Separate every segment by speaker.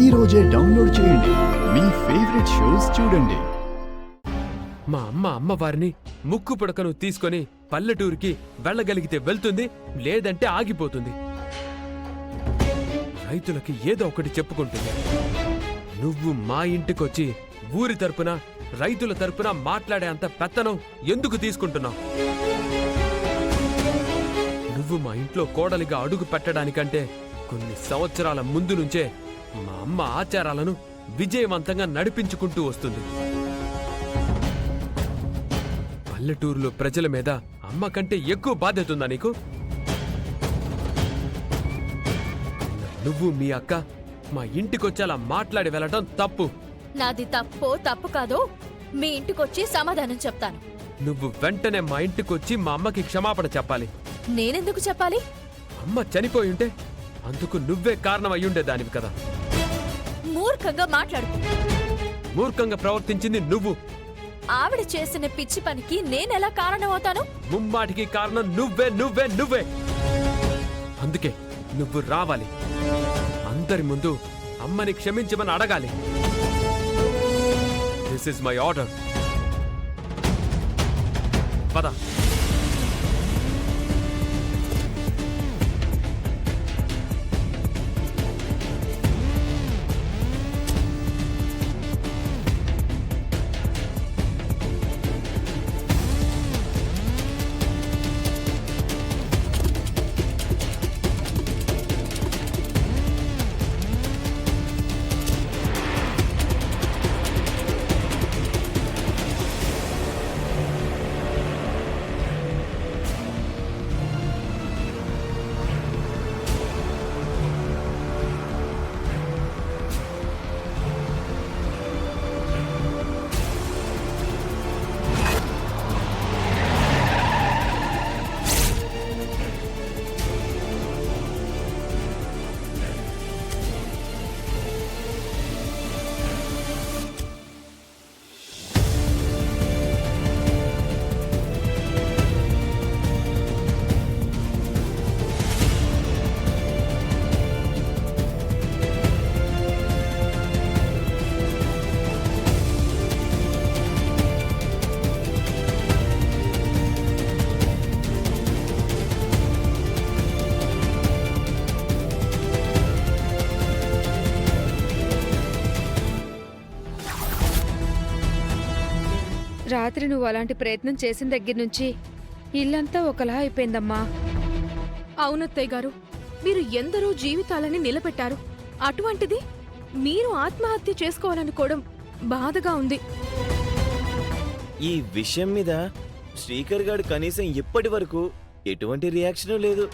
Speaker 1: ఈ రోజే డౌన్లోడ్ చేయండి. మీ ఫేవరెట్ షోస్ చూడండి.
Speaker 2: మా అమ్మవారిని ముక్కు పుడకను తీసుకొని పల్లెటూరికి వెళ్ళగలిగితే వెళ్తుంది, లేదంటే ఆగిపోతుంది. రైతులకి ఏదో ఒకటి చెప్పుకుంటుంది. నువ్వు మా ఇంటికొచ్చి ఊరి తరపున రైతుల తరపున మాట్లాడే అంత పెత్తనం ఎందుకు తీసుకుంటున్నావు? నువ్వు మా ఇంట్లో కోడలిగా అడుగు పెట్టడానికంటే కొన్ని సంవత్సరాల ముందు నుంచే మా అమ్మ ఆచారాలను విజయవంతంగా నడిపించుకుంటూ వస్తుంది. పల్లెటూరులో ప్రజల మీద అమ్మ కంటే ఎక్కువ బాధ్యత ఉందా నీకు? నువ్వు మీ అక్క మా ఇంటికొచ్చేలా మాట్లాడి వెళ్ళటం తప్పు.
Speaker 3: నాది తప్పు కాదో మీ ఇంటికొచ్చి సమాధానం చెప్తాను.
Speaker 2: నువ్వు వెంటనే మా ఇంటికొచ్చి మా అమ్మకి క్షమాపణ చెప్పాలి.
Speaker 3: నేనెందుకు చెప్పాలి?
Speaker 2: అమ్మ చనిపోయి ఉంటే అందుకు నువ్వే కారణం అయ్యుండే దానివి కదా.
Speaker 3: మూర్ఖంగా మాట్లాడు.
Speaker 2: మూర్ఖంగా ప్రవర్తించింది నువ్వు.
Speaker 3: ఆవిడ చేసిన పిచ్చి పనికి నేనెలా కారణమవుతాను?
Speaker 2: ముమ్మాటికి కారణం నువ్వే నువ్వే నువ్వే. అందుకే నువ్వు రావాలి. అందరి ముందు అమ్మని క్షమించమని అడగాలి. This is my order. పద.
Speaker 4: రాత్రి నువ్వు అలాంటి ప్రయత్నం చేసిన దగ్గర నుంచి ఇల్లంతా ఒకలా అయిపోయిందమ్మా.
Speaker 5: అవునత్తయ్య గారు, మీరు ఎందరో జీవితాలని నిలబెట్టారు. అటువంటిది మీరు ఆత్మహత్య చేసుకోవాలనుకోవడం బాధగా ఉంది.
Speaker 6: ఈ విషయం మీద శ్రీకర్ గారు కనీసం ఇప్పటి వరకు ఎటువంటి రియాక్షన్ లేదు.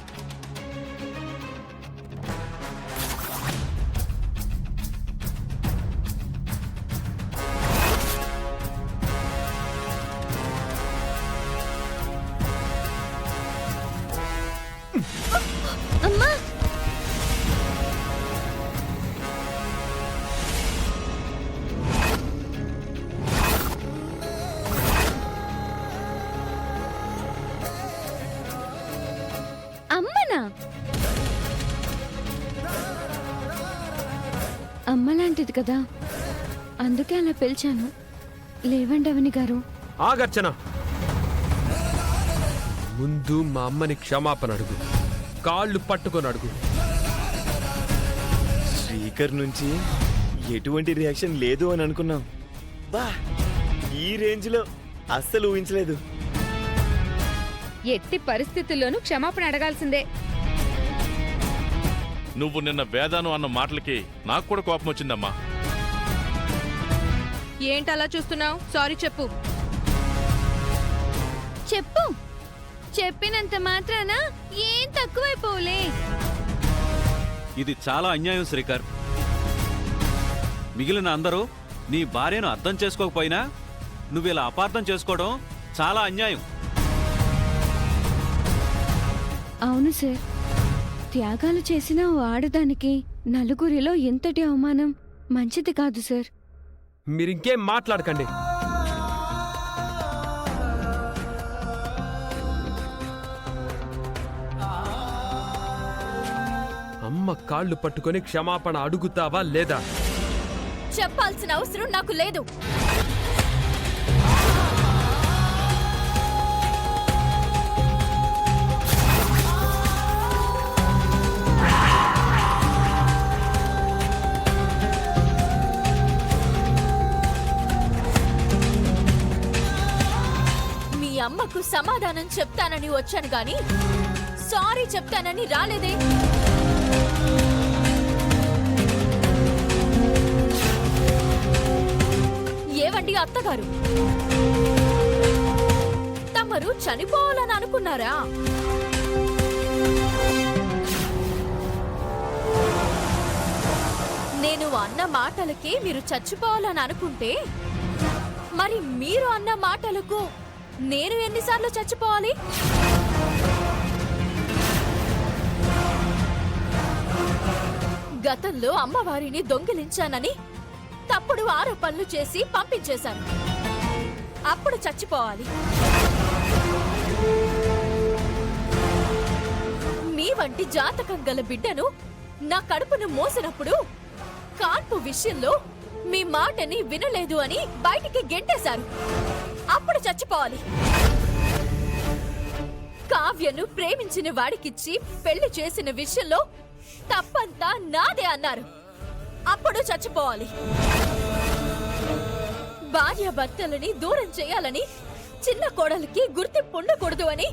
Speaker 3: అమ్మా!
Speaker 4: అమ్మనా? అమ్మలాంటిది కదా, అందుకే అలా పిలిచాను. లేవండి అవని గారు.
Speaker 2: ఆగర్చన, ముందు మా అమ్మని క్షమాపణ అడుగు. కాళ్ళు పట్టుకొని అడుగు.
Speaker 6: శ్రీకర్ నుంచి ఎటువంటి రియాక్షన్ లేదు అని అనుకున్నాం. బా, ఈ రేంజ్ లో అస్సలు ఊహించలేదు.
Speaker 4: ఎట్టి పరిస్థితుల్లోనూ క్షమాపణ అడగాల్సిందే.
Speaker 7: నువ్వు నిన్న వేదాను అన్న మాటలకి నాకు కూడా కోపం వచ్చిందమ్మా.
Speaker 5: ఏంటలా చూస్తున్నావు? సారీ చెప్పు.
Speaker 4: చెప్పు. చెప్పినంత మాత్రాన ఏం తక్కువైపోలే.
Speaker 8: ఇది చాలా అన్యాయం శ్రీకర్. మిగిలిన అందరూ నీ భార్యను అర్థం చేసుకోకపోయినా నువ్విలా అపార్థం చేసుకోవడం చాలా అన్యాయం.
Speaker 4: అవును సార్, త్యాగాలు చేసిన ఓ ఆడదానికి నలుగురిలో ఎంతటి అవమానం మంచిది కాదు సార్.
Speaker 2: మీరింకేం మాట్లాడకండి. అమ్మ అమ్మ కాళ్ళు పట్టుకొని క్షమాపణ అడుగుతావా లేదా?
Speaker 3: చెప్పాల్సిన అవసరం నాకు లేదు. మీ అమ్మకు సమాధానం చెప్తానని వచ్చాను గాని సారీ చెప్తానని రాలేదే. ఏవండి అత్తగారు, తమరు చనిపోవాలని అనుకున్నారా? నేను అన్న మాటలకి మీరు చచ్చిపోవాలని అనుకుంటే మరి మీరు అన్న మాటలకు నేను ఎన్నిసార్లు చచ్చిపోవాలి? గతంలో అమ్మవారిని దొంగిలించానని తప్పుడు ఆరోపణలు చేసి పంపించేశాను. అప్పుడు చచ్చిపోవాలి. మీ వంటి జాతకం గల బిడ్డను నా కడుపును మోసినప్పుడు కాన్పు విషయంలో మీ మాటని వినలేదు అని బయటికి గెంటేశారు. అప్పుడు చచ్చిపోవాలి. కావ్యను ప్రేమించిన వాడికిచ్చి పెళ్లి చేసిన విషయంలో తప్పంతా నాదే అన్నారు. అప్పుడు చచ్చిపోవాలి. భార్యాభర్తలని దూరం చేయాలని, చిన్న కోడలికి గుర్తింపు ఉండకూడదు అని,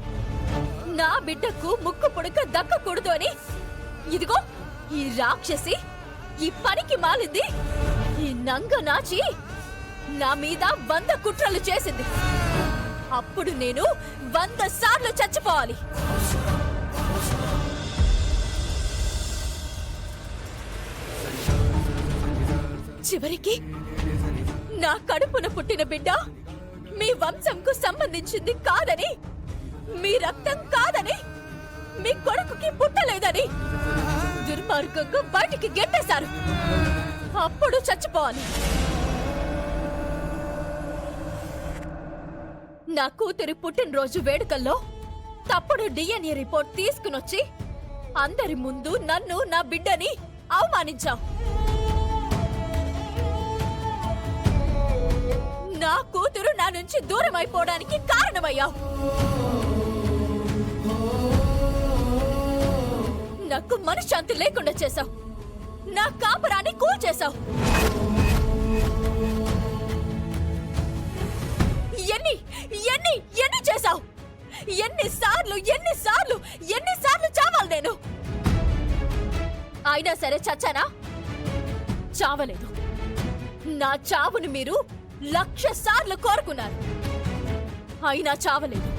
Speaker 3: నా బిడ్డకు ముక్కు పొడక దక్కకూడదు అని, ఇదిగో ఈ రాక్షసి, ఈ పనికి మాలింది, ఈ నంగనాచి నా మీద 100 కుట్రలు చేసింది. అప్పుడు నేను 100 సార్లు చచ్చిపోవాలి. చివరికి నా కడుపున పుట్టిన బిడ్డ మీ వంశంకు సంబంధించింది కాదని, మీ రక్తం కాదని, మీ కొడుకుకి పుట్టలేదని దుర్మార్గంగా బయటికి గెట్టేశారు. అప్పుడు చచ్చిపోవాలి. నా కూతురి పుట్టినరోజు వేడుకల్లో తప్పుడు డిఎన్ఏ రిపోర్ట్ తీసుకునొచ్చి అందరి ముందు నన్ను, నా బిడ్డని అవమానించావు. నా కూతురు నా నుంచి దూరం అయిపోవడానికి కారణమయ్యావు. నాకు మనశ్శాంతి లేకుండా చేశావు. నా కాపురాన్ని కూల్చేశావు. ఎన్ని ఎన్ని ఎన్ని చేశావు? ఎన్నిసార్లు ఎన్నిసార్లు ఎన్నిసార్లు చావాలి నేను? అయినా సరే చచ్చానా? చావలేదు. నా చావును మీరు 1,00,000 సార్లు కోరుకున్నారు. అయినా చావలేదు.